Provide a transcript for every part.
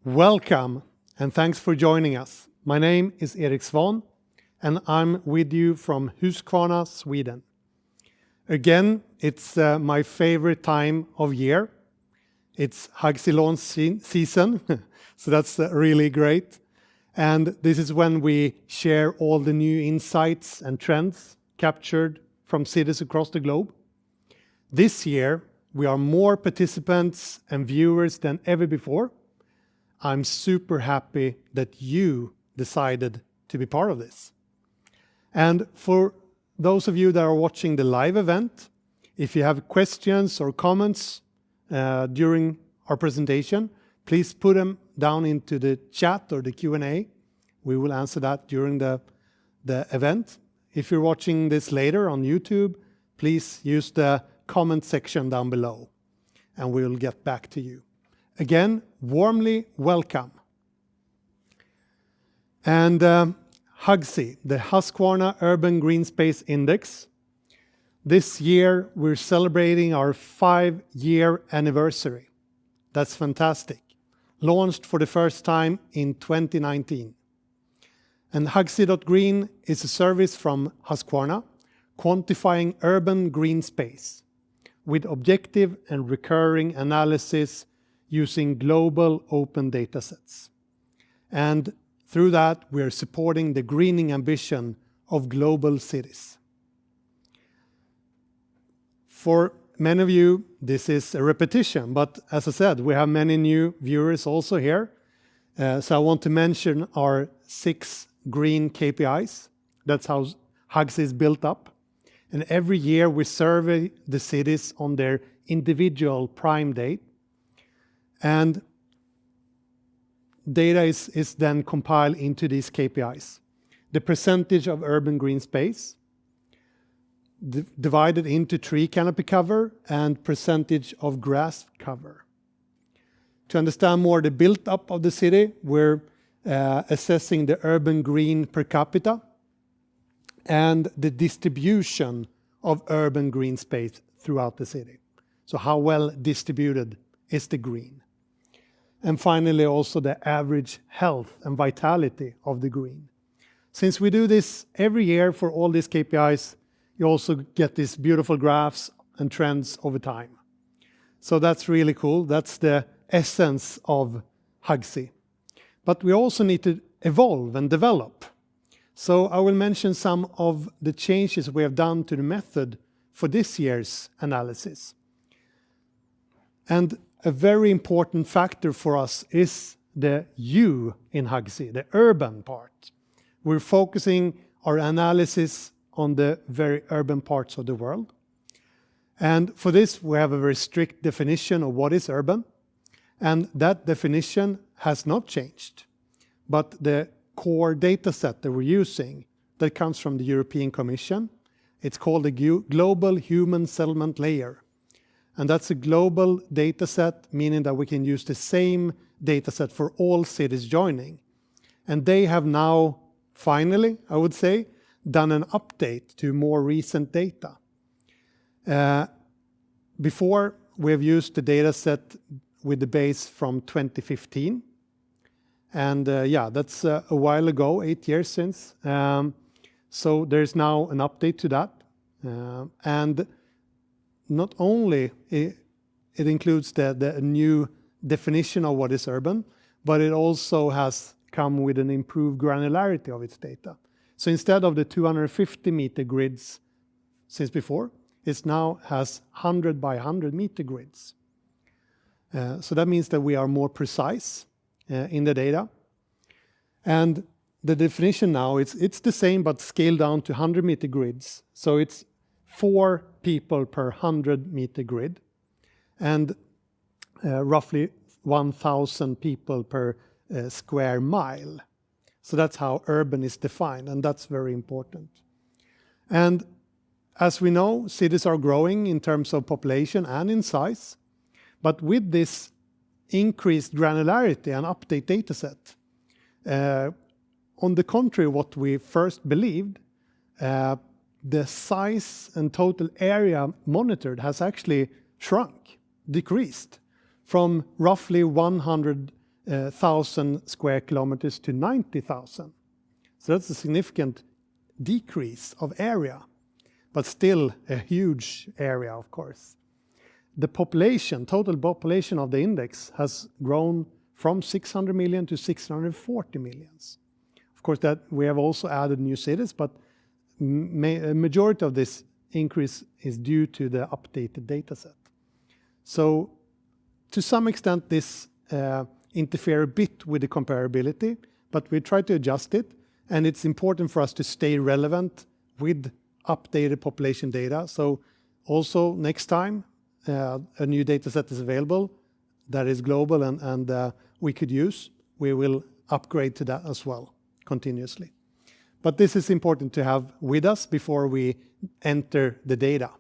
Welcome and thanks for joining us. My name is Erik Svan and I'm with you from HUGSI, Sweden. Again, it's my favorite time of year. It's HUGSI launch season, so that's really great. And this is when we share all the new insights and trends captured from cities across the globe. This year, we are more participants and viewers than ever before. I'm super happy that you decided to be part of this. And for those of you that are watching the live event, if you have questions or comments during our presentation, please put them down into the chat or the Q&A. We will answer that during the event. If you're watching this later on YouTube, please use the comment section down below and we'll get back to you. Again, warmly welcome. And HUGSI, the Husqvarna Urban Green Space Index. This year, we're celebrating our 5-year anniversary. That's fantastic. Launched for the first time in 2019. And HUGSI.green is a service from Husqvarna quantifying urban green space with objective and recurring analysis using global open datasets. And through that, we are supporting the greening ambition of global cities. For many of you, this is a repetition, but as I said, we have many new viewers also here. So I want to mention our 6 green KPIs. That's how HUGSI is built up. And every year we survey the cities on their individual prime date. And data is then compiled into these KPIs. The percentage of urban green space, divided into tree canopy cover and percentage of grass cover. To understand more the built-up of the city, we're assessing the urban green per capita and the distribution of urban green space throughout the city. So how well distributed is the green? And finally, also the average health and vitality of the green. Since we do this every year for all these KPIs, you also get these beautiful graphs and trends over time. So that's really cool. That's the essence of HUGSI. But we also need to evolve and develop. So I will mention some of the changes we have done to the method for this year's analysis. And a very important factor for us is the U in HUGSI, the urban part. We're focusing our analysis on the very urban parts of the world. And for this, we have a very strict definition of what is urban. And that definition has not changed. But the core data set that we're using, that comes from the European Commission, it's called the Global Human Settlement Layer. And that's a global data set, meaning that we can use the same data set for all cities joining. And they have now, finally, I would say, done an update to more recent data. Before, we have used the data set with the base from 2015. And yeah, that's a while ago, 8 years since. So there's now an update to that. And not only it includes the new definition of what is urban, but it also has come with an improved granularity of its data. So instead of the 250 meter grids since before, it now has 100 by 100 meter grids. So that means that we are more precise in the data. And the definition now, it's the same but scaled down to 100 meter grids. So it's 4 people per 100 meter grid and roughly 1,000 people per square mile. So that's how urban is defined, and that's very important. And as we know, cities are growing in terms of population and in size. But with this increased granularity and update data set, on the contrary, what we first believed, the size and total area monitored has actually shrunk, decreased from roughly 100 1,000 square kilometers to 90,000. So that's a significant decrease of area, but still a huge area, of course. The population, total population of the index has grown from 600 million to 640 millions. Of course, that we have also added new cities, but a majority of this increase is due to the updated data set. So to some extent, this interferes a bit with the comparability, but we try to adjust it, and it's important for us to stay relevant with updated population data. So also next time a new data set is available that is global and we could use, we will upgrade to that as well continuously. But this is important to have with us before we enter the data.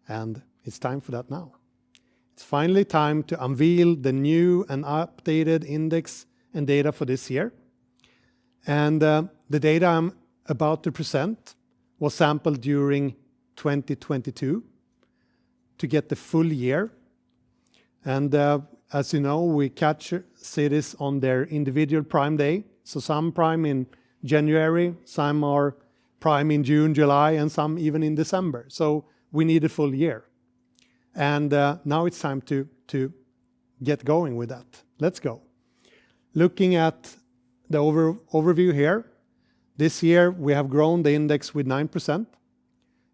And it's time for that now. It's finally time to unveil the new and updated index and data for this year. And the data I'm about to present was sampled during 2022 to get the full year. And as you know, we capture cities on their individual prime day. So some prime in January, some are prime in June, July, and some even in December. So we need a full year. And now it's time to get going with that. Let's go. Looking at the overview here, this year we have grown the index with 9%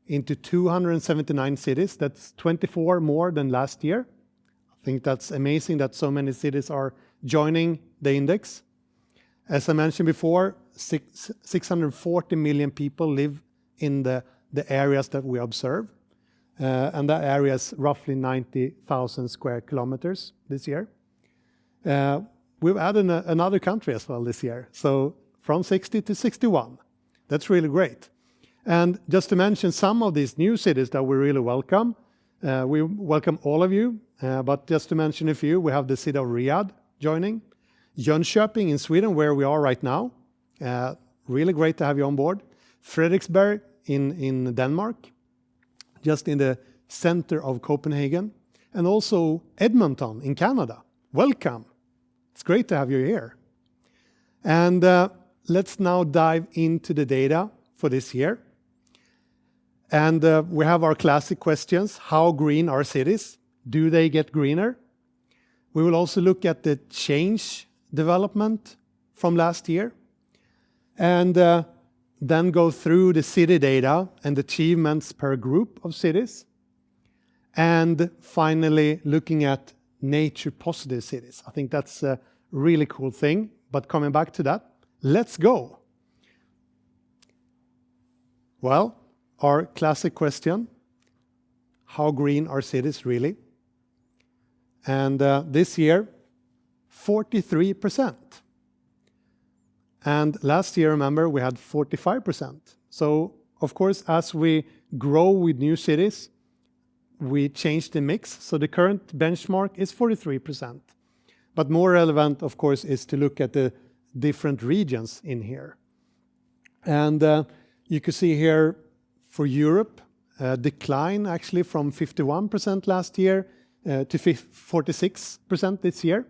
into 279 cities. That's 24 more than last year. I think that's amazing that so many cities are joining the index. As I mentioned before, 640 million people live in the areas that we observe. And that area is roughly 90,000 square kilometers this year. We've added another country as well this year. So from 60 to 61. That's really great. And just to mention some of these new cities that we really welcome. We welcome all of you. But just to mention a few, we have the city of Riyadh joining. Jönköping in Sweden, where we are right now. Really great to have you on board. Frederiksberg in Denmark, just in the center of Copenhagen. And also Edmonton in Canada. Welcome. It's great to have you here. And let's now dive into the data for this year. And we have our classic questions. How green are cities? Do they get greener? We will also look at the change development from last year. And then go through the city data and achievements per group of cities. And finally, looking at nature positive cities. I think that's a really cool thing. But coming back to that, let's go. Well, our classic question, how green are cities really? And this year, 43%. And last year, remember, we had 45%. So, of course, as we grow with new cities, we change the mix. So the current benchmark is 43%. But more relevant, of course, is to look at the different regions in here. And you can see here for Europe, a decline actually from 51% last year to 46% this year.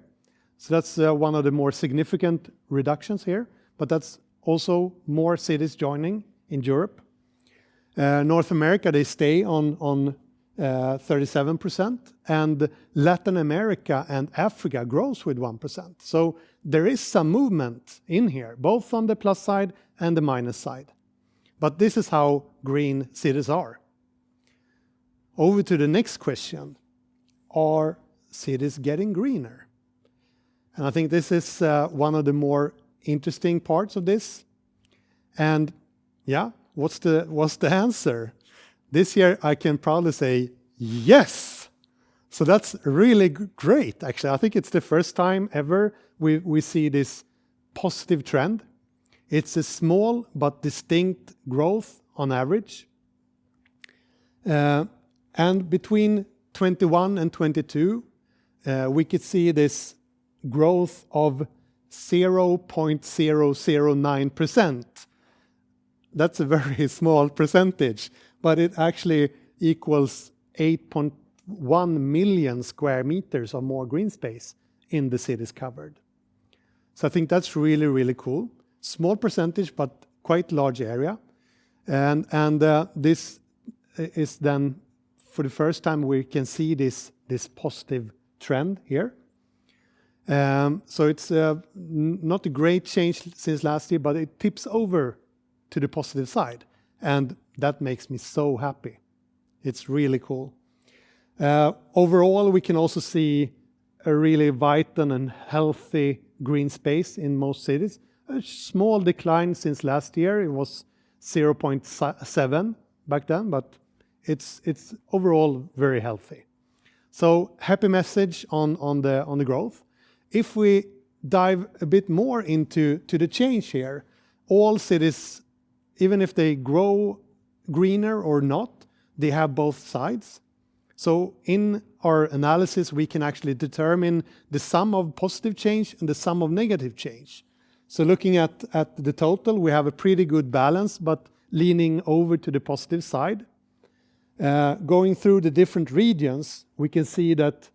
So that's one of the more significant reductions here. But that's also more cities joining in Europe. North America, they stay on 37%. And Latin America and Africa grows with 1%. So there is some movement in here, both on the plus side and the minus side. But this is how green cities are. Over to the next question. Are cities getting greener? And I think this is one of the more interesting parts of this. And yeah, what's the answer? This year I can proudly say yes. So that's really great, actually. I think it's the first time ever we see this positive trend. It's a small but distinct growth on average. And between 21 and 22, we could see this growth of 0.009%. That's a very small percentage, but it actually equals 8.1 million square meters or more green space in the cities covered. So I think that's really, really cool. Small percentage, but quite large area. And this is then, for the first time, we can see this positive trend here. So it's not a great change since last year, but it tips over to the positive side. And that makes me so happy. It's really cool. Overall, we can also see a really vital and healthy green space in most cities. A small decline since last year. It was 0.7 back then, but it's overall very healthy. So happy message on the growth. If we dive a bit more into the change here, all cities, even if they grow greener or not, they have both sides. So in our analysis, we can actually determine the sum of positive change and the sum of negative change. So looking at the total, we have a pretty good balance, but leaning over to the positive side. Going through the different regions, we can see that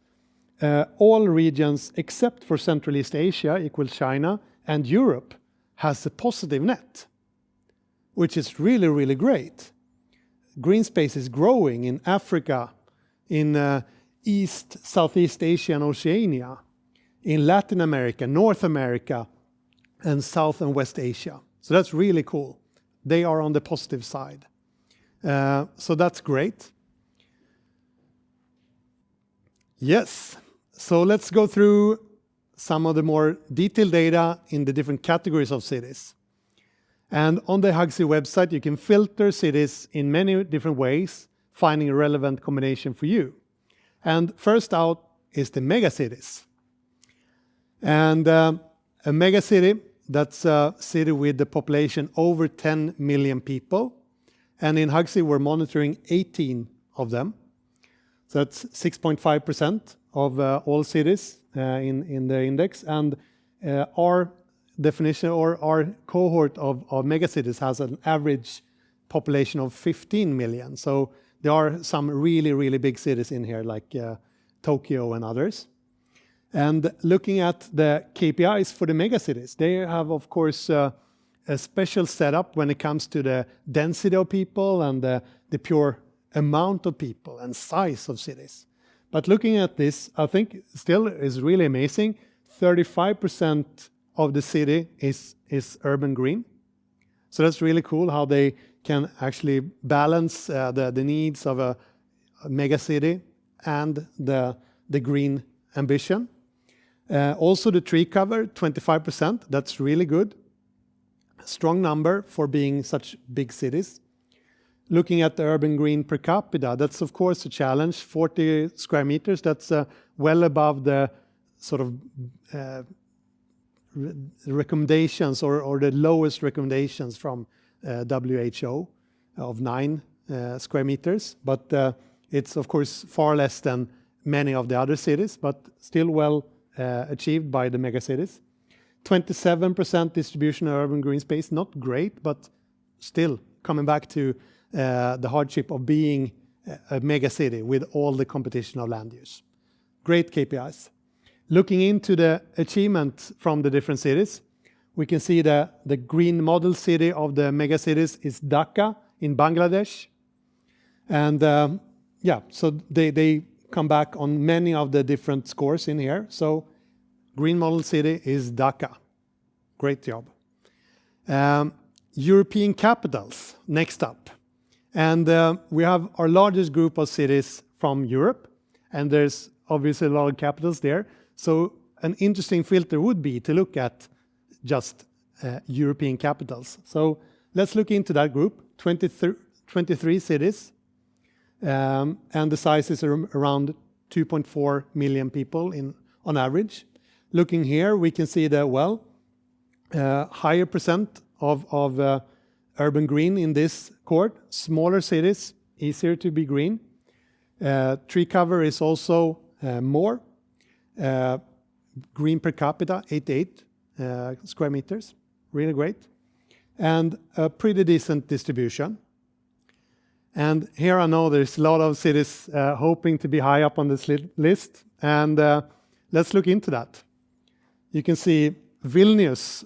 all regions except for Central East Asia, equals China, and Europe, has a positive net, which is really, really great. Green space is growing in Africa, in East, Southeast Asia and Oceania, in Latin America, North America, and South and West Asia. So that's really cool. They are on the positive side. So that's great. Yes, so let's go through some of the more detailed data in the different categories of cities. And on the HUGSI website, you can filter cities in many different ways, finding a relevant combination for you. And first out is the megacities. And a megacity, that's a city with the population over 10 million people. And in HUGSI, we're monitoring 18 of them. So that's 6.5% of all cities in the index. And our definition or our cohort of megacities has an average population of 15 million. So there are some really, really big cities in here, like Tokyo and others. And looking at the KPIs for the megacities, they have, of course, a special setup when it comes to the density of people and the pure amount of people and size of cities. But looking at this, I think still is really amazing. 35% of the city is urban green. So that's really cool how they can actually balance the needs of a megacity and the green ambition. Also the tree cover, 25%, that's really good. Strong number for being such big cities. Looking at the urban green per capita, that's of course a challenge. 40 square meters, that's well above the sort of recommendations or the lowest recommendations from WHO of 9 square meters. But it's of course far less than many of the other cities, but still well achieved by the megacities. 27% distribution of urban green space, not great, but still coming back to the hardship of being a megacity with all the competition of land use. Great KPIs. Looking into the achievement from the different cities, we can see the green model city of the megacities is Dhaka in Bangladesh. And so they come back on many of the different scores in here. So green model city is Dhaka. Great job. European capitals, next up. And we have our largest group of cities from Europe. And there's obviously a lot of capitals there. So an interesting filter would be to look at just European capitals. So let's look into that group, 23 cities. And the size is around 2.4 million people on average. Looking here, we can see the higher percent of urban green in this cohort. Smaller cities, easier to be green. Tree cover is also more. Green per capita, 88 square meters. Really great. And a pretty decent distribution. And here I know there's a lot of cities hoping to be high up on this list. And let's look into that. You can see Vilnius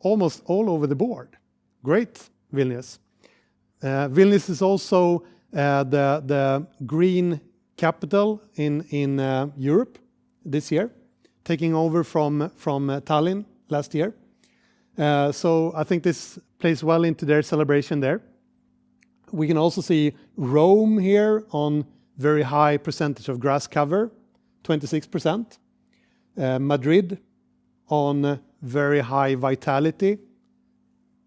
almost all over the board. Great, Vilnius. Vilnius is also the green capital in Europe this year, taking over from Tallinn last year. So I think this plays well into their celebration there. We can also see Rome here on very high percentage of grass cover, 26%. Madrid on very high vitality,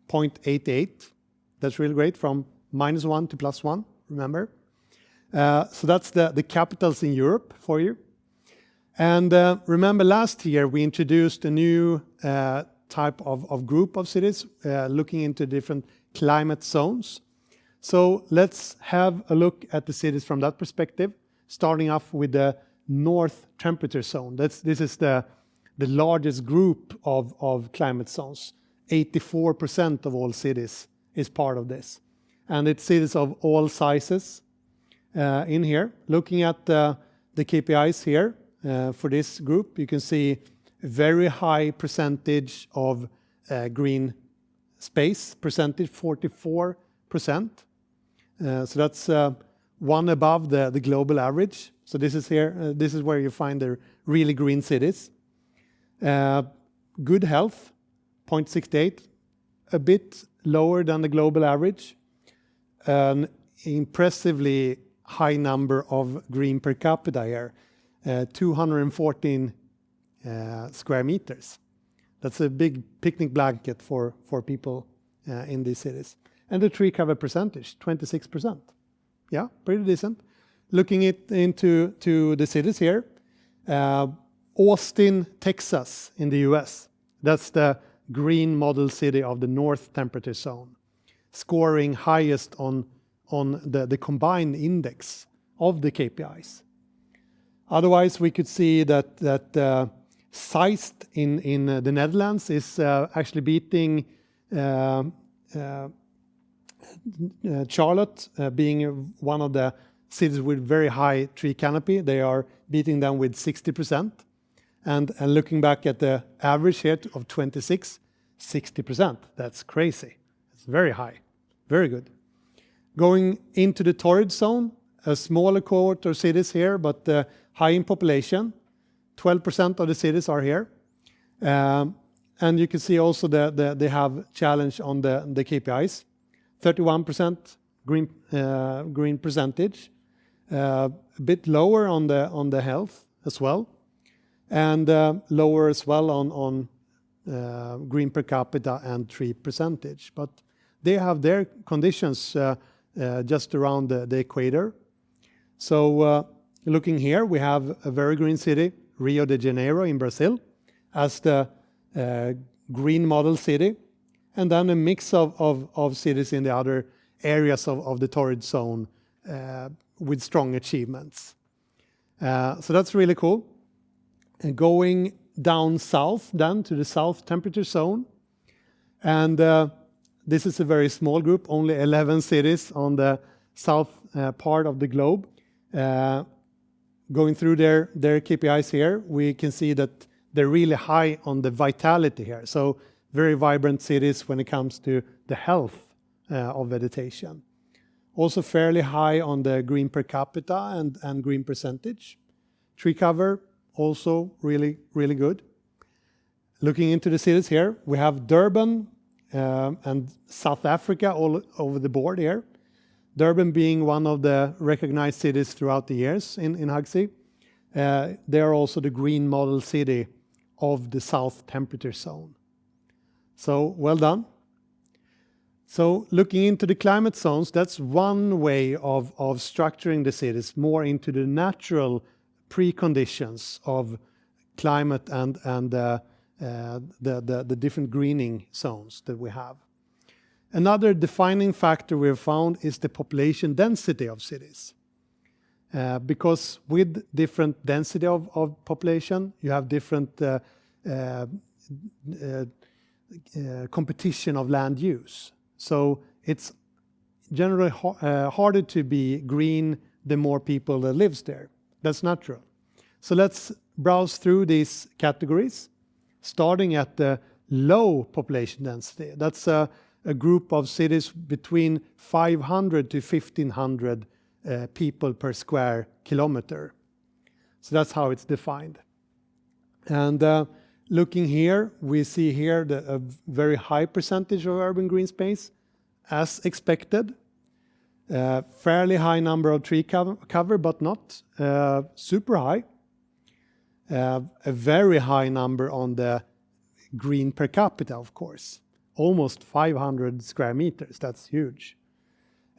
0.88. That's really great, from -1 to +1, remember. So that's the capitals in Europe for you. And remember last year we introduced a new type of group of cities looking into different climate zones. So let's have a look at the cities from that perspective, starting off with the North Temperature Zone. This is the largest group of climate zones. 84% of all cities is part of this. And it's cities of all sizes in here. Looking at the KPIs here for this group, you can see a very high percentage of green space, percentage 44%. So that's one above the global average. So this is here. This is where you find the really green cities. Good health, 0.68, a bit lower than the global average. An impressively high number of green per capita here, 214 square meters. That's a big picnic blanket for people in these cities. And the tree cover percentage, 26%. Yeah, pretty decent. Looking into the cities here, Austin, Texas in the US. That's the green model city of the North Temperature Zone, scoring highest on the combined index of the KPIs. Otherwise, we could see that Zeist in the Netherlands is actually beating Charlotte, being one of the cities with very high tree canopy. They are beating them with 60%. And looking back at the average here of 26, 60%. That's crazy. It's very high. Very good. Going into the torrid zone, a smaller cohort of cities here, but high in population. 12% of the cities are here. And you can see also that they have challenge on the KPIs. 31% green percentage. A bit lower on the health as well. And lower as well on green per capita and tree percentage. But they have their conditions just around the equator. So looking here, we have a very green city, Rio de Janeiro in Brazil, as the green model city. And then a mix of cities in the other areas of the torrid zone with strong achievements. So that's really cool. And going down south then to the South Temperature Zone. And this is a very small group, only 11 cities on the south part of the globe. Going through their KPIs here, we can see that they're really high on the vitality here. So very vibrant cities when it comes to the health of vegetation. Also fairly high on the green per capita and green percentage. Tree cover, also really, really good. Looking into the cities here, we have Durban and South Africa all over the board here. Durban being one of the recognized cities throughout the years in HUGSI. They are also the green model city of the South Temperature Zone. So well done. So looking into the climate zones, that's one way of structuring the cities more into the natural preconditions of climate and the different greening zones that we have. Another defining factor we have found is the population density of cities. Because with different density of population, you have different competition of land use. So it's generally harder to be green the more people that lives there. That's natural. So let's browse through these categories, starting at the low population density. That's a group of cities between 500 to 1,500 people per square kilometer. So that's how it's defined. And looking here, we see here a very high percentage of urban green space, as expected. Fairly high number of tree cover, but not super high. A very high number on the green per capita, of course. Almost 500 square meters, that's huge.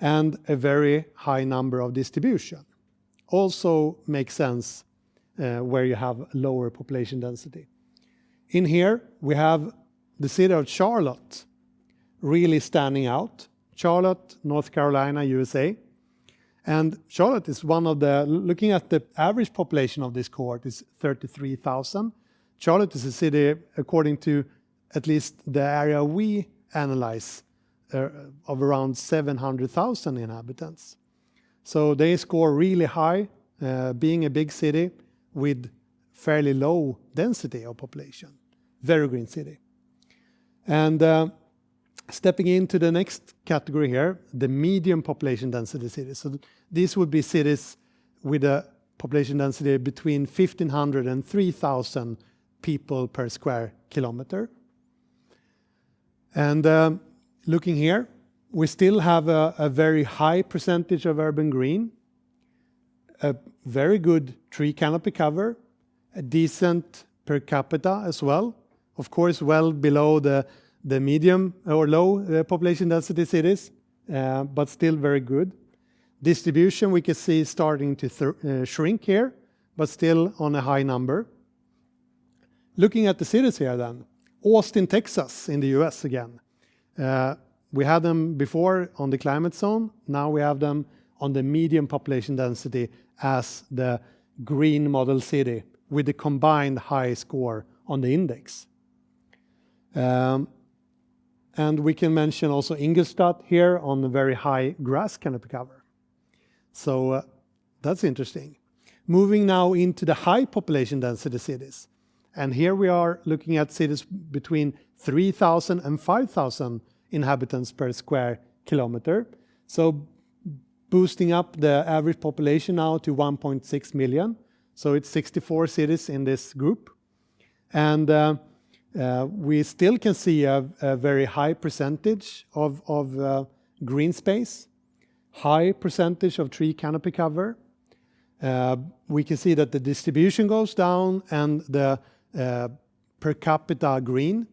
And a very high number of distribution. Also makes sense where you have lower population density. In here, we have the city of Charlotte really standing out. Charlotte, North Carolina, USA. And Charlotte is one of the, looking at the average population of this cohort is 33,000. Charlotte is a city, according to at least the area we analyze, of around 700,000 inhabitants. So they score really high, being a big city with fairly low density of population. Very green city. And stepping into the next category here, the medium population density cities. So these would be cities with a population density between 1,500 and 3,000 people per square kilometer. And looking here, we still have a very high percentage of urban green, a very good tree canopy cover, a decent per capita as well. Of course, well below the medium or low population density cities, but still very good. Distribution we can see starting to shrink here, but still on a high number. Looking at the cities here then, Austin, Texas in the US again. We had them before on the climate zone, now we have them on the medium population density as the green model city with the combined high score on the index. And we can mention also Ingolstadt here on the very high grass canopy cover. So that's interesting. Moving now into the high population density cities. And here we are looking at cities between 3,000 and 5,000 inhabitants per square kilometer. So boosting up the average population now to 1.6 million. So it's 64 cities in this group. And we still can see a very high percentage of green space, high percentage of tree canopy cover. We can see that the distribution goes down and the per capita green,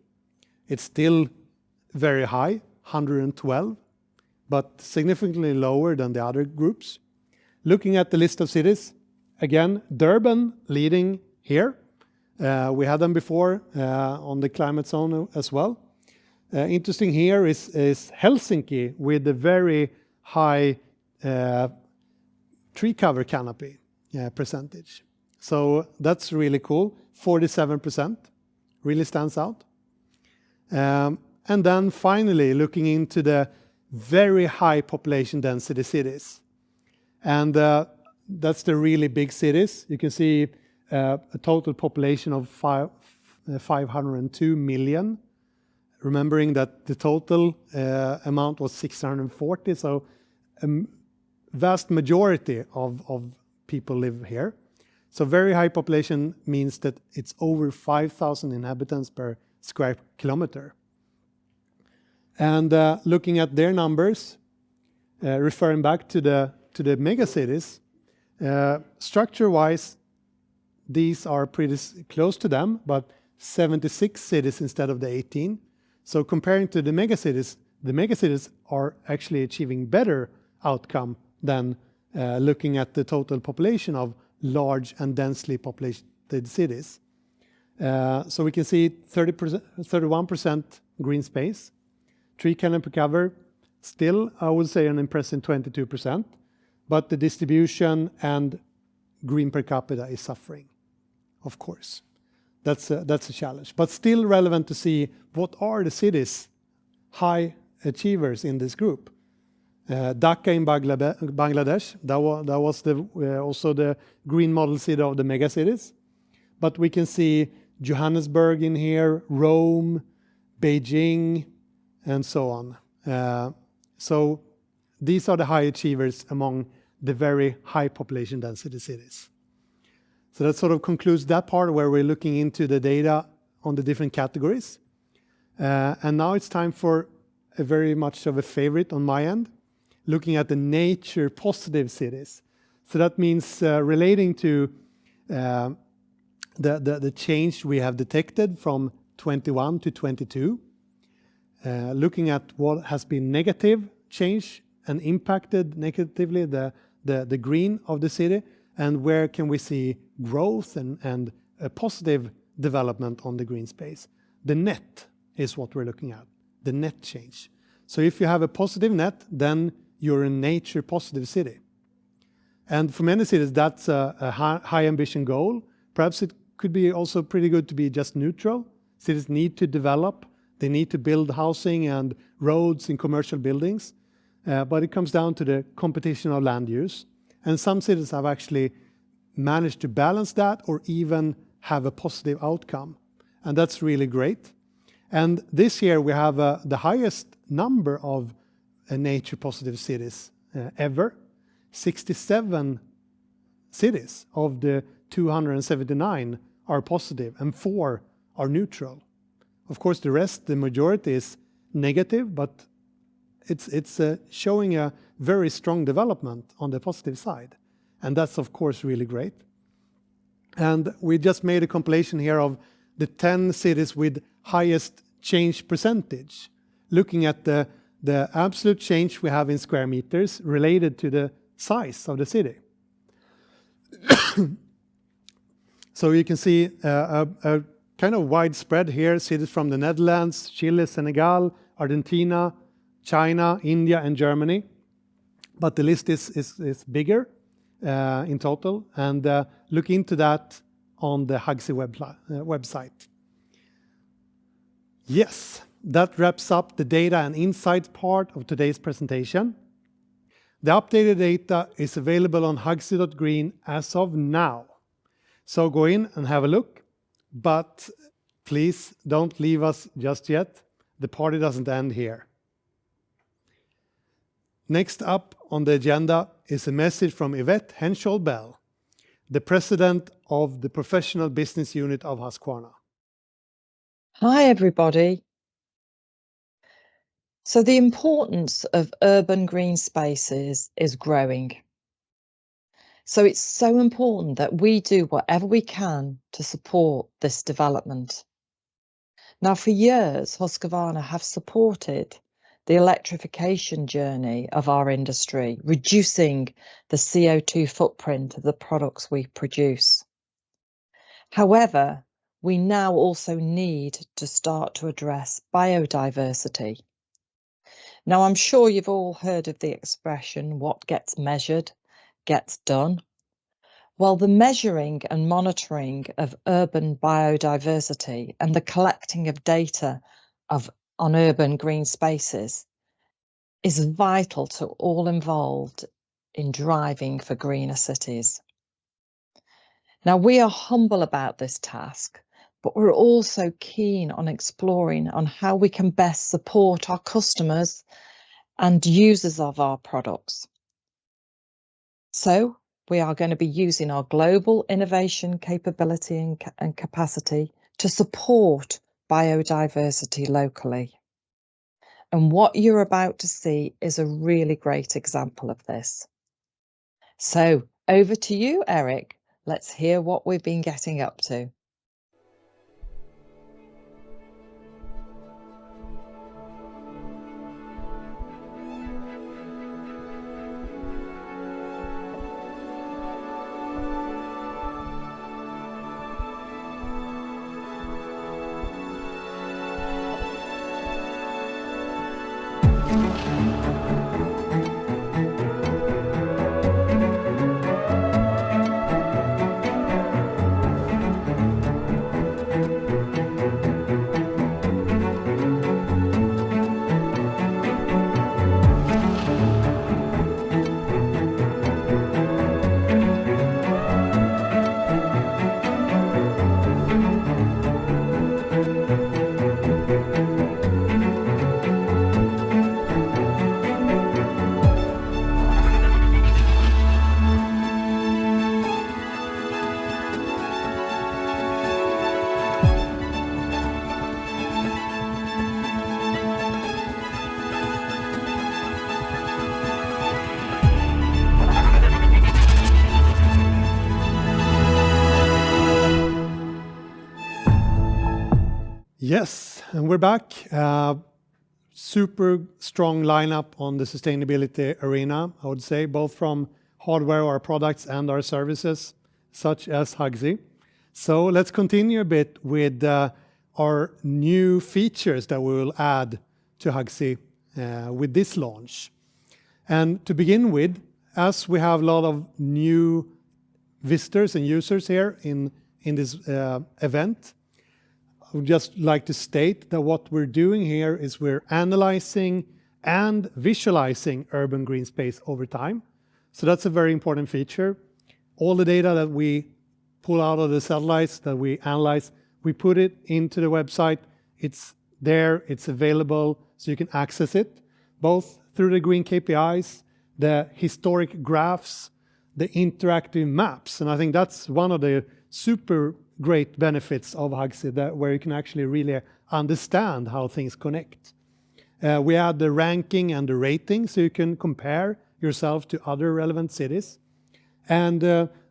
it's still very high, 112, but significantly lower than the other groups. Looking at the list of cities, again, Durban leading here. We had them before on the climate zone as well. Interesting here is Helsinki with a very high tree cover canopy percentage. So that's really cool. 47% really stands out. And then finally looking into the very high population density cities. And that's the really big cities. You can see a total population of 502 million. Remembering that the total amount was 640, so a vast majority of people live here. So very high population means that it's over 5,000 inhabitants per square kilometer. And looking at their numbers, referring back to the megacities, structure-wise, these are pretty close to them, but 76 cities instead of the 18. So comparing to the megacities are actually achieving better outcome than looking at the total population of large and densely populated cities. So we can see 31% green space. Tree canopy cover, still, I would say, an impressive 22%, but the distribution and green per capita is suffering, of course. That's a challenge, but still relevant to see what are the cities high achievers in this group. Dhaka in Bangladesh, that was also the green model city of the megacities. but we can see Johannesburg in here, Rome, Beijing, and so on. So these are the high achievers among the very high population density cities. So that sort of concludes that part where we're looking into the data on the different categories. And now it's time for a very much of a favorite on my end, looking at the nature positive cities. So that means relating to the change we have detected from 21 to 22, looking at what has been negative change and impacted negatively the green of the city, and where can we see growth and a positive development on the green space. The net is what we're looking at, the net change. So if you have a positive net, then you're a nature positive city. And for many cities, that's a high ambition goal. Perhaps it could be also pretty good to be just neutral. Cities need to develop. They need to build housing and roads and commercial buildings. But it comes down to the competition of land use. And some cities have actually managed to balance that or even have a positive outcome. And that's really great. And this year we have the highest number of nature positive cities ever. 67 cities of the 279 are positive and 4 are neutral. Of course, the rest, the majority is negative, but it's showing a very strong development on the positive side. And that's, of course, really great. And we just made a compilation here of the 10 cities with highest change percentage, looking at the absolute change we have in square meters related to the size of the city. So you can see a kind of widespread here, cities from the Netherlands, Chile, Senegal, Argentina, China, India, and Germany. But the list is bigger in total, and look into that on the HUGSI website. Yes, that wraps up the data and insights part of today's presentation. The updated data is available on hugsi.green as of now. So go in and have a look, but please don't leave us just yet. The party doesn't end here. Next up on the agenda is a message from Yvette Henschel-Bell, the president of the professional business unit of Husqvarna. Hi, everybody. So the importance of urban green spaces is growing. So it's so important that we do whatever we can to support this development. Now, for years, Husqvarna have supported the electrification journey of our industry, reducing the CO2 footprint of the products we produce. However, we now also need to start to address biodiversity. Now, I'm sure you've all heard of the expression, what gets measured gets done. Well, the measuring and monitoring of urban biodiversity and the collecting of data on urban green spaces is vital to all involved in driving for greener cities. Now, we are humble about this task, but we're also keen on exploring on how we can best support our customers and users of our products. So we are going to be using our global innovation capability and capacity to support biodiversity locally. And what you're about to see is a really great example of this. So over to you, Eric. Let's hear what we've been getting up to. Yes, and we're back. Super strong lineup on the sustainability arena, I would say, both from hardware, our products, and our services, such as HUGSI. So let's continue a bit with our new features that we will add to HUGSI with this launch. And to begin with, as we have a lot of new visitors and users here in this event, I would just like to state that what we're doing here is we're analyzing and visualizing urban green space over time. So that's a very important feature. All the data that we pull out of the satellites that we analyze, we put it into the website. It's there, it's available, so you can access it, both through the green KPIs, the historic graphs, the interactive maps. And I think that's one of the super great benefits of HUGSI, that where you can actually really understand how things connect. We add the ranking and the rating, so you can compare yourself to other relevant cities. And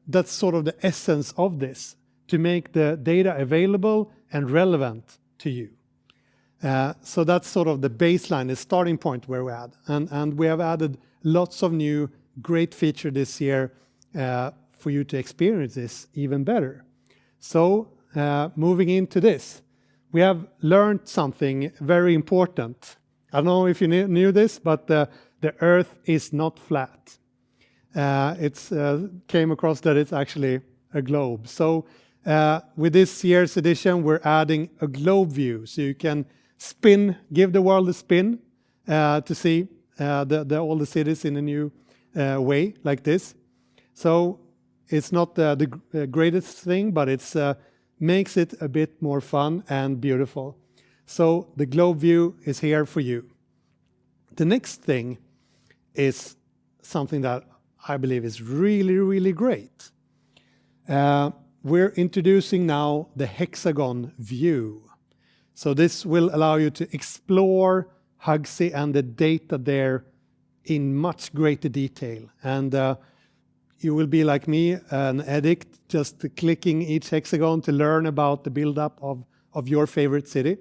that's sort of the essence of this, to make the data available and relevant to you. So that's sort of the baseline, the starting point where we add. And we have added lots of new great features this year for you to experience this even better. So moving into this, we have learned something very important. I don't know if you knew this, but the Earth is not flat. It's came across that it's actually a globe. So with this year's edition, we're adding a globe view, so you can spin, give the world a spin to see all the cities in a new way like this. So it's not the greatest thing, but it's makes it a bit more fun and beautiful. So the globe view is here for you. The next thing is something that I believe is really, really great. We're introducing now the hexagon view. So this will allow you to explore HUGSI and the data there in much greater detail. And you will be like me, an addict, just clicking each hexagon to learn about the build-up of your favorite city.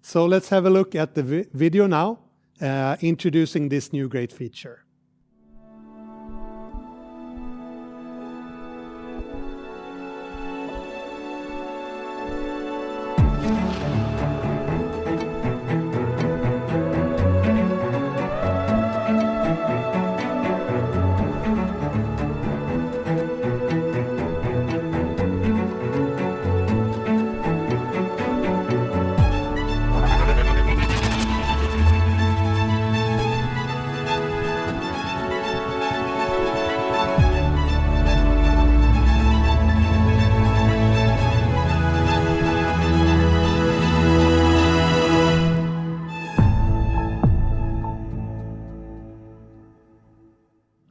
So let's have a look at the video now, introducing this new great feature.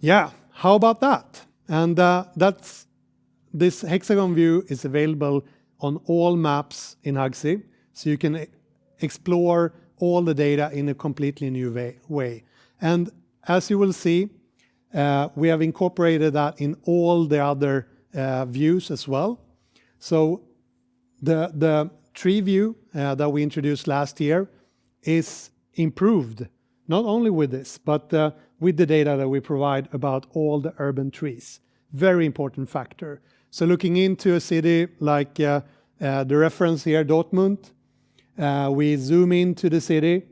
Yeah, how about that? And this hexagon view is available on all maps in HUGSI, so you can explore all the data in a completely new way. And as you will see, we have incorporated that in all the other views as well. So the tree view that we introduced last year is improved, not only with this, but with the data that we provide about all the urban trees. Very important factor. So looking into a city like the reference here, Dortmund, we zoom into the city.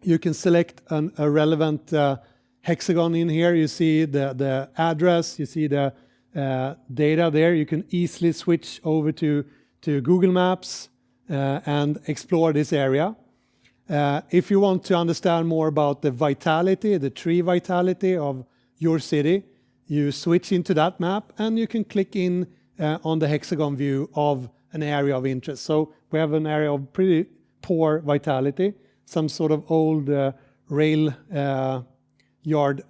You can select a relevant hexagon in here. You see the address, you see the data there. You can easily switch over to Google Maps and explore this area. If you want to understand more about the vitality, the tree vitality of your city, you switch into that map and you can click in on the hexagon view of an area of interest. So we have an area of pretty poor vitality, some sort of old rail yard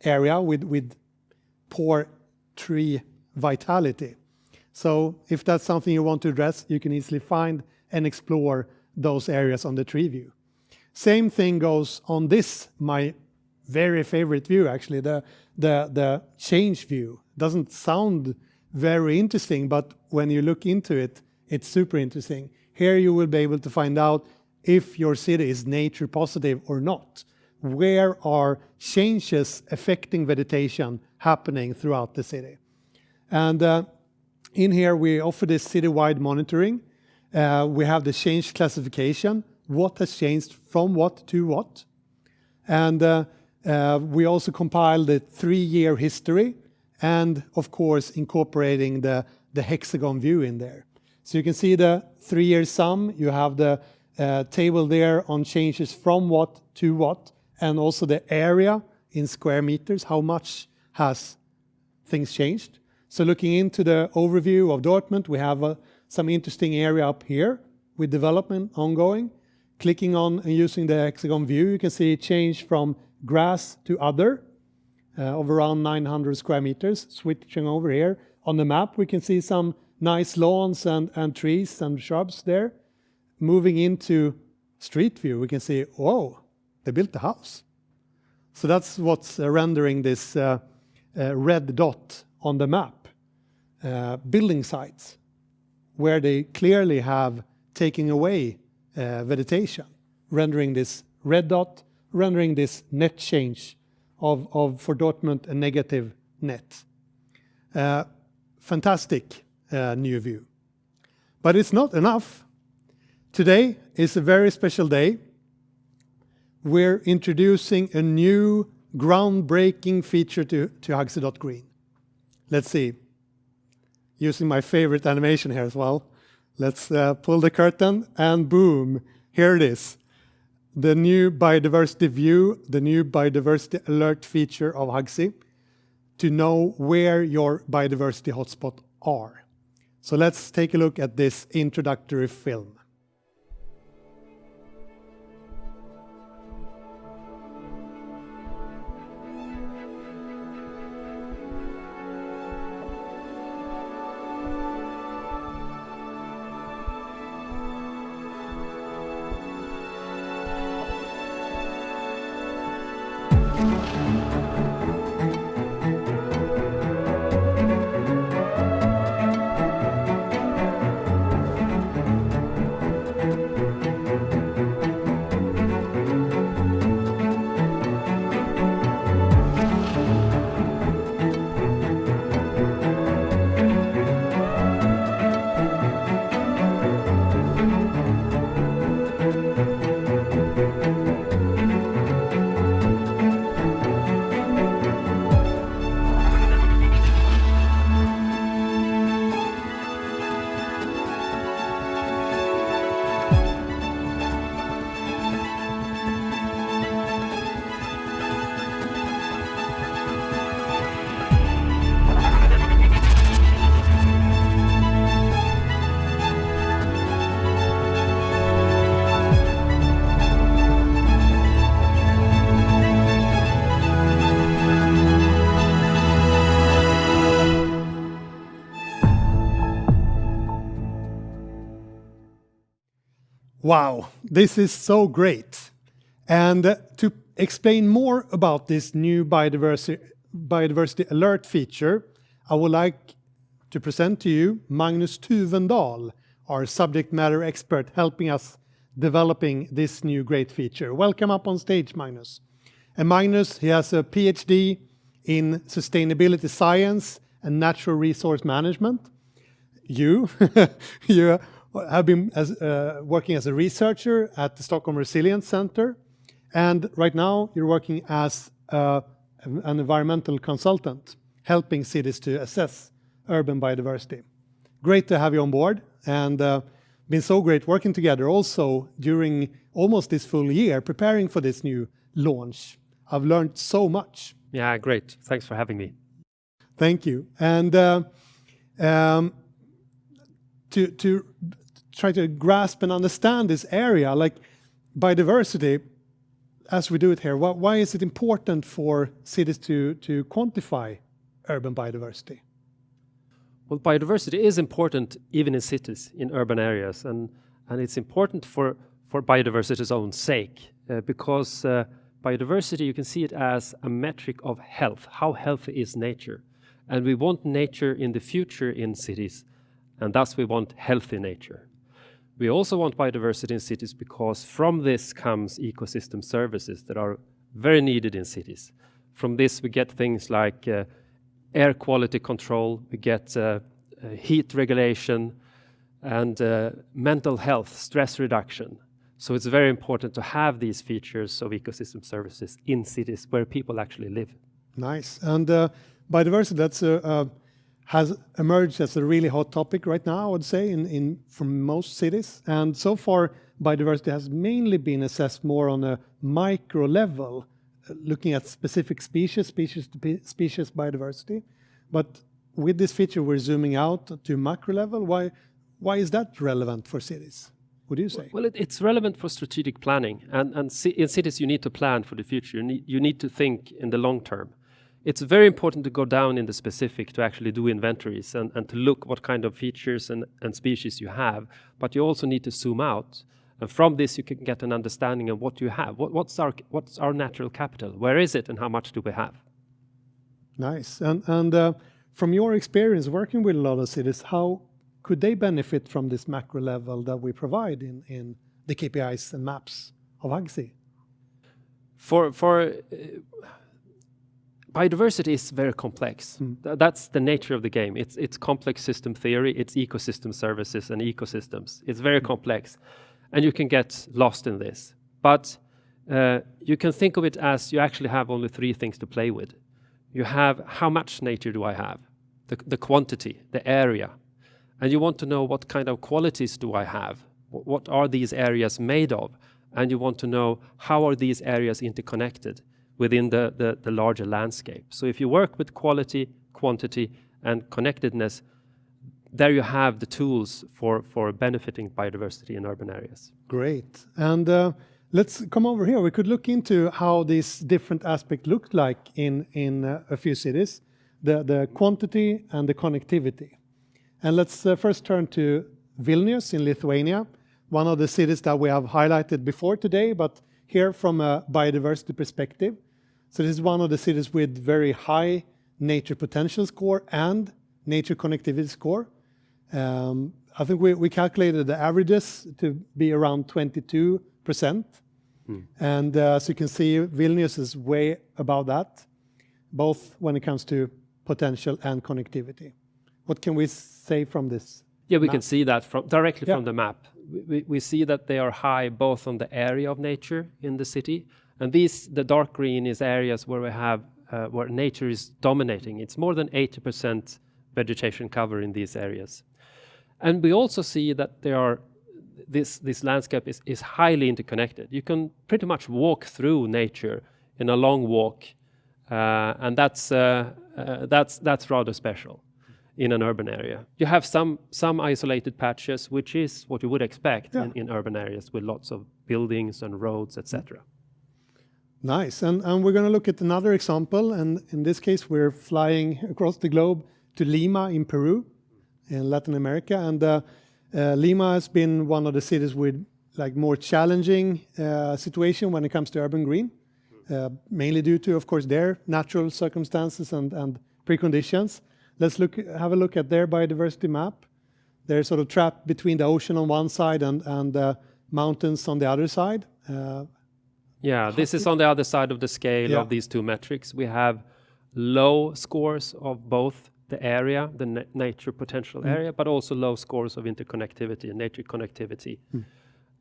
area with poor tree vitality. So if that's something you want to address, you can easily find and explore those areas on the tree view. Same thing goes on this, my very favorite view actually, the change view. Doesn't sound very interesting, but when you look into it, it's super interesting. Here you will be able to find out if your city is nature positive or not. Where are changes affecting vegetation happening throughout the city? And in here we offer this citywide monitoring. We have the change classification, what has changed from what to what. And we also compile the 3-year history and, of course, incorporating the hexagon view in there. So you can see the 3-year sum. You have the table there on changes from what to what, and also the area in square meters, how much has things changed. So looking into the overview of Dortmund, we have some interesting area up here with development ongoing. Clicking on and using the hexagon view, you can see change from grass to other of around 900 square meters. Switching over here on the map, we can see some nice lawns and trees and shrubs there. Moving into street view, we can see, whoa, they built the house. So that's what's rendering this red dot on the map. Building sites where they clearly have taken away vegetation, rendering this red dot, rendering this net change of for Dortmund a negative net. Fantastic new view. But it's not enough. Today is a very special day. We're introducing a new groundbreaking feature to HUGSI.green. Let's see. Using my favorite animation here as well. Let's pull the curtain and boom, here it is. The new biodiversity view, the new biodiversity alert feature of HUGSI to know where your biodiversity hotspots are. So let's take a look at this introductory film. Wow, this is so great. And to explain more about this new biodiversity alert feature, I would like to present to you Magnus Tuvendal, our subject matter expert helping us developing this new great feature. Welcome up on stage, Magnus. And Magnus, he has a PhD in sustainability science and natural resource management. You have been working as a researcher at the Stockholm Resilience Center, and right now you're working as an environmental consultant, helping cities to assess urban biodiversity. Great to have you on board, and been so great working together also during almost this full year, preparing for this new launch. I've learned so much. Yeah, great. Thanks for having me. Thank you. And to try to grasp and understand this area, like biodiversity, as we do it here, why is it important for cities to quantify urban biodiversity? Well, biodiversity is important even in cities, in urban areas, and it's important for biodiversity's own sake, because biodiversity, you can see it as a metric of health. How healthy is nature? And we want nature in the future in cities, and thus we want healthy nature. We also want biodiversity in cities because from this comes ecosystem services that are very needed in cities. From this we get things like air quality control, we get heat regulation, and mental health, stress reduction. So it's very important to have these features of ecosystem services in cities where people actually live. Nice. And biodiversity, that's has emerged as a really hot topic right now, I would say, from most cities. And so far, biodiversity has mainly been assessed more on a micro level, looking at specific species biodiversity. But with this feature, we're zooming out to macro level. Why is that relevant for cities? What do you say? Well, it's relevant for strategic planning. And in cities, you need to plan for the future. You need to think in the long term. It's very important to go down in the specific to actually do inventories and to look what kind of features and species you have. But you also need to zoom out. And from this, you can get an understanding of what you have. What's our natural capital? Where is it and how much do we have? Nice. And from your experience working with a lot of cities, how could they benefit from this macro level that we provide in the KPIs and maps of HUGSI? Biodiversity is very complex. That's the nature of the game. It's complex system theory, it's ecosystem services and ecosystems. It's very complex, and you can get lost in this. But you can think of it as you actually have only three things to play with. You have how much nature do I have, the quantity, the area, and you want to know what kind of qualities do I have, what are these areas made of, and you want to know how are these areas interconnected within the larger landscape. So if you work with quality, quantity, and connectedness, there you have the tools for benefiting biodiversity in urban areas. Great. And let's come over here. We could look into how these different aspects look like in a few cities, the quantity and the connectivity. And let's first turn to Vilnius in Lithuania, one of the cities that we have highlighted before today, but here from a biodiversity perspective. So this is one of the cities with very high nature potential score and nature connectivity score. I think we calculated the averages to be around 22%. And as you can see, Vilnius is way above that, both when it comes to potential and connectivity. What can we say from this? Yeah, we can see that directly from the map. We see that they are high both on the area of nature in the city, and the dark green is areas where we have where nature is dominating. It's more than 80% vegetation cover in these areas. And we also see that this landscape is highly interconnected. You can pretty much walk through nature in a long walk, and that's rather special in an urban area. You have some isolated patches, which is what you would expect in urban areas with lots of buildings and roads, etc. Nice. And we're going to look at another example. And in this case, we're flying across the globe to Lima in Peru, in Latin America. And Lima has been one of the cities with more challenging situation when it comes to urban green, mainly due to, of course, their natural circumstances and preconditions. Let's have a look at their biodiversity map. They're sort of trapped between the ocean on one side and mountains on the other side. This is on the other side of the scale of these two metrics. We have low scores of both the area, the nature potential area, but also low scores of interconnectivity and nature connectivity.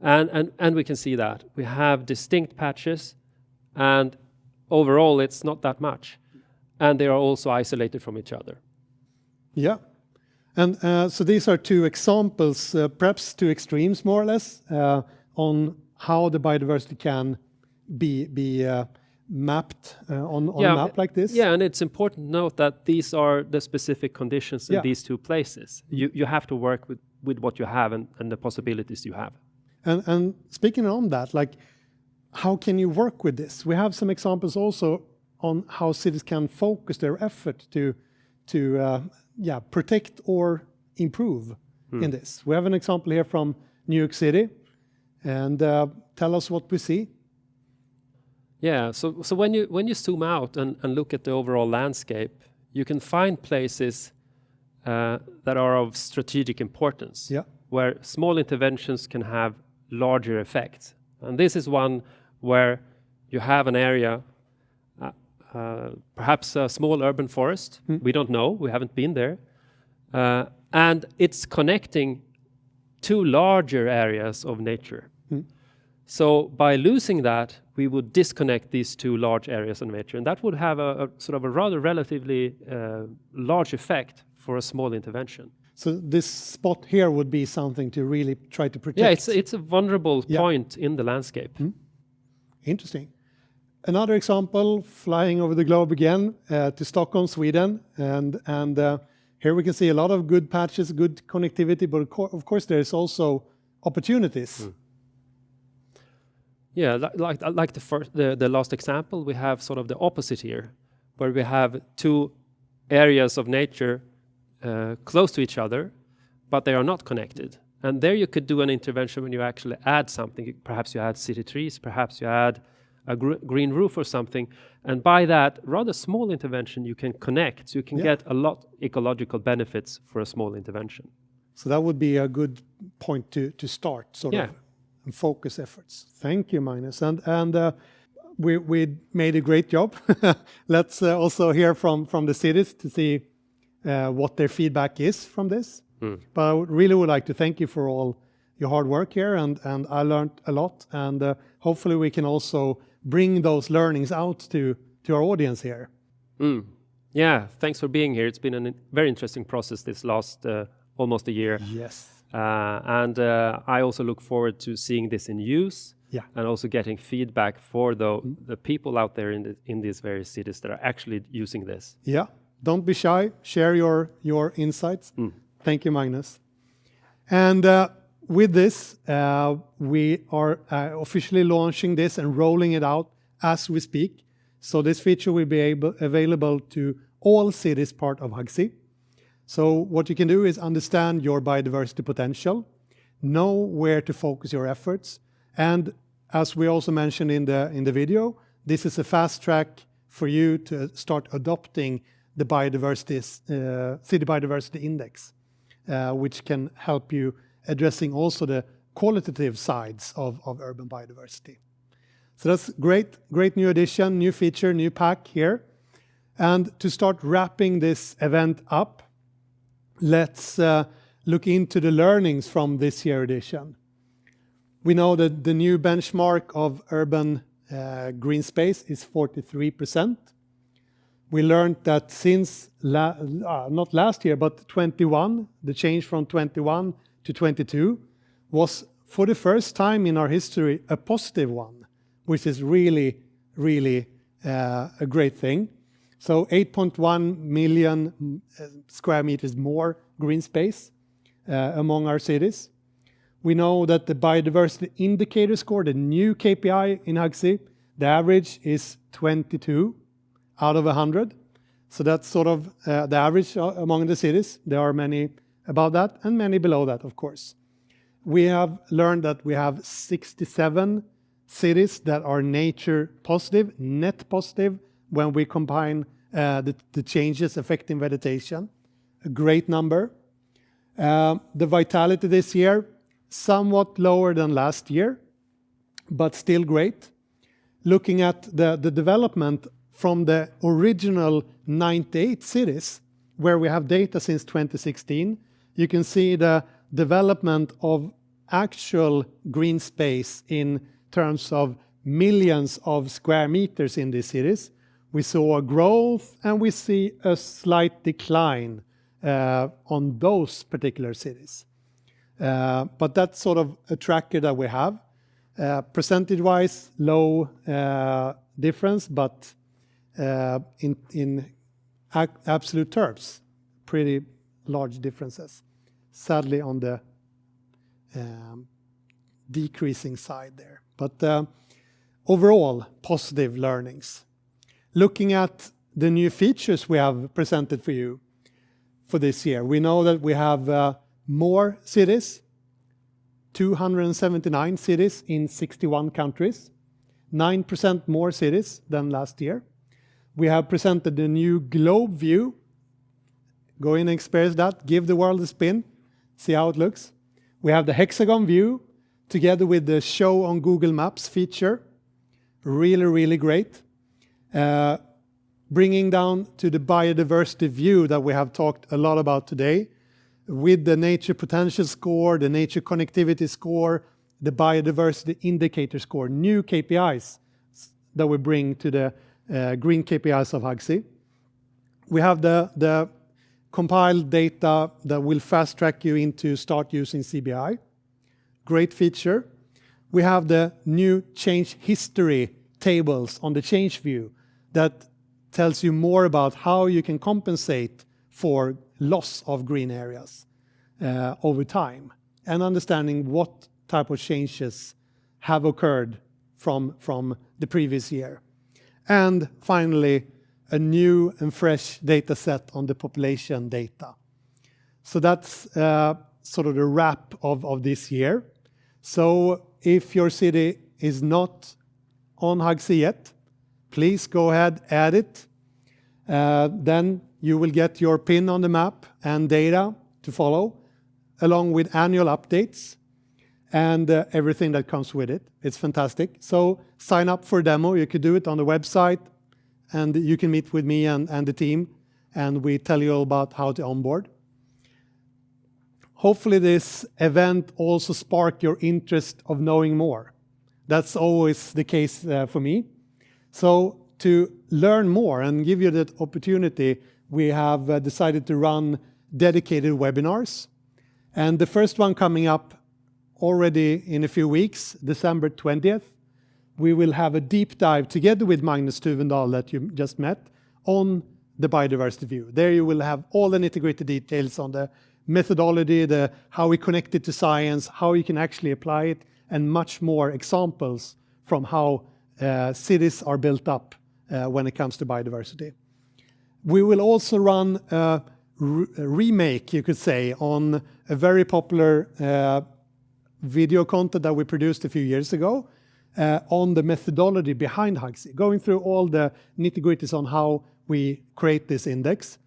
And we can see that. We have distinct patches, and overall it's not that much. And they are also isolated from each other. Yeah. And so these are two examples, perhaps two extremes more or less, on how the biodiversity can be mapped on a map like this. Yeah, and it's important to note that these are the specific conditions in these two places. You have to work with what you have and the possibilities you have. And speaking on that, how can you work with this? We have some examples also on how cities can focus their effort to protect or improve in this. We have an example here from New York City, and tell us what we see. Yeah, so when you zoom out and look at the overall landscape, you can find places that are of strategic importance. Yeah. where small interventions can have larger effects. And this is one where you have an area, perhaps a small urban forest. We don't know, we haven't been there. And it's connecting two larger areas of nature. So by losing that, we would disconnect these two large areas of nature, and that would have a sort of a rather relatively large effect for a small intervention. So this spot here would be something to really try to protect. Yeah, it's a vulnerable point in the landscape. Interesting. Another example, flying over the globe again to Stockholm, Sweden, and here we can see a lot of good patches, good connectivity, but of course there's also opportunities. Yeah, like the last example, we have sort of the opposite here, where we have two areas of nature close to each other, but they are not connected. And there you could do an intervention when you actually add something. Perhaps you add city trees, perhaps you add a green roof or something. And by that rather small intervention, you can connect. So you can get a lot ecological benefits for a small intervention. So that would be a good point to start, sort of, and focus efforts. Thank you, Magnus. And we made a great job. Let's also hear from the cities to see what their feedback is from this. But I really would like to thank you for all your hard work here, and I learned a lot, and hopefully we can also bring those learnings out to our audience here. Yeah, thanks for being here. It's been a very interesting process this last almost a year. Yes. And I also look forward to seeing this in use, and also getting feedback for the people out there in these various cities that are actually using this. Yeah, don't be shy. Share your insights. Thank you, Magnus. And with this, we are officially launching this and rolling it out as we speak. So this feature will be available to all cities part of HUGSI. So what you can do is understand your biodiversity potential, know where to focus your efforts, and as we also mentioned in the video, this is a fast track for you to start adopting the City Biodiversity Index, which can help you addressing also the qualitative sides of urban biodiversity. So that's great new addition, new feature, new pack here. And to start wrapping this event up, let's look into the learnings from this year edition. We know that the new benchmark of urban green space is 43%. We learned that since, not last year, but 21, the change from 21 to 22 was for the first time in our history a positive one, which is really, really a great thing. So 8.1 million square meters more green space among our cities. We know that the biodiversity indicator score, the new KPI in HUGSI, the average is 22 out of 100. So that's sort of the average among the cities. There are many above that and many below that, of course. We have learned that we have 67 cities that are nature positive, net positive, when we combine the changes affecting vegetation. A great number. The vitality this year, somewhat lower than last year, but still great. Looking at the development from the original 98 cities, where we have data since 2016, you can see the development of actual green space in terms of millions of square meters in these cities. We saw a growth and we see a slight decline on those particular cities. But that's sort of a tracker that we have. Percentage-wise, low difference, but in absolute terms, pretty large differences. Sadly, on the decreasing side there. But overall, positive learnings. Looking at the new features we have presented for you for this year, we know that we have more cities, 279 cities in 61 countries, 9% more cities than last year. We have presented the new globe view. Go in and experience that, give the world a spin, see how it looks. We have the hexagon view together with the show on Google Maps feature. Really, really great. Bringing down to the biodiversity view that we have talked a lot about today, with the nature potential score, the nature connectivity score, the biodiversity indicator score, new KPIs that we bring to the green KPIs of HUGSI. We have the compiled data that will fast track you into start using CBI. Great feature. We have the new change history tables on the change view that tells you more about how you can compensate for loss of green areas over time, and understanding what type of changes have occurred from the previous year. And finally, a new and fresh data set on the population data. So that's sort of the wrap of this year. So if your city is not on HUGSI yet, please go ahead, add it. Then you will get your pin on the map and data to follow, along with annual updates and everything that comes with it. It's fantastic. So sign up for a demo. You could do it on the website, and you can meet with me and the team, and we tell you all about how to onboard. Hopefully this event also sparked your interest of knowing more. That's always the case for me. So to learn more and give you that opportunity, we have decided to run dedicated webinars. And the first one coming up already in a few weeks, December 20th, we will have a deep dive together with Magnus Tuvendal that you just met on the biodiversity view. There you will have all the nitty-gritty details on the methodology, how we connect it to science, how you can actually apply it, and much more examples from how cities are built up when it comes to biodiversity. We will also run a remake, you could say, on a very popular video content that we produced a few years ago on the methodology behind HUGSI, going through all the nitty-gritties on how we create this index,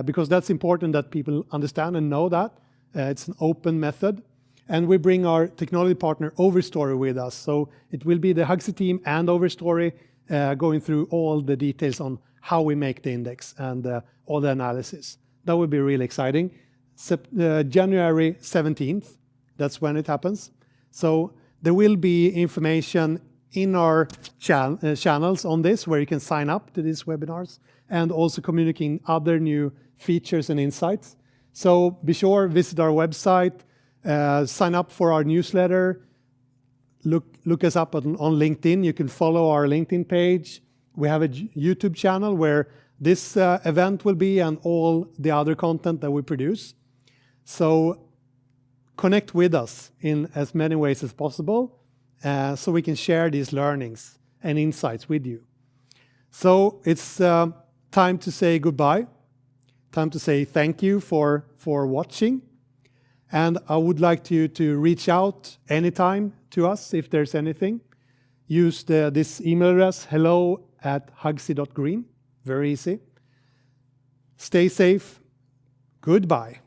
because that's important that people understand and know that. It's an open method. And we bring our technology partner Overstory with us. So it will be the HUGSI team and Overstory going through all the details on how we make the index and all the analysis. That will be really exciting. January 17th, that's when it happens. So there will be information in our channels on this, where you can sign up to these webinars and also communicating other new features and insights. So be sure, visit our website, sign up for our newsletter, look us up on LinkedIn. You can follow our LinkedIn page. We have a YouTube channel where this event will be and all the other content that we produce. So connect with us in as many ways as possible so we can share these learnings and insights with you. So it's time to say goodbye, time to say thank you for watching. And I would like you to reach out anytime to us if there's anything. Use this email address, hello@hugsi.green. Very easy. Stay safe. Goodbye.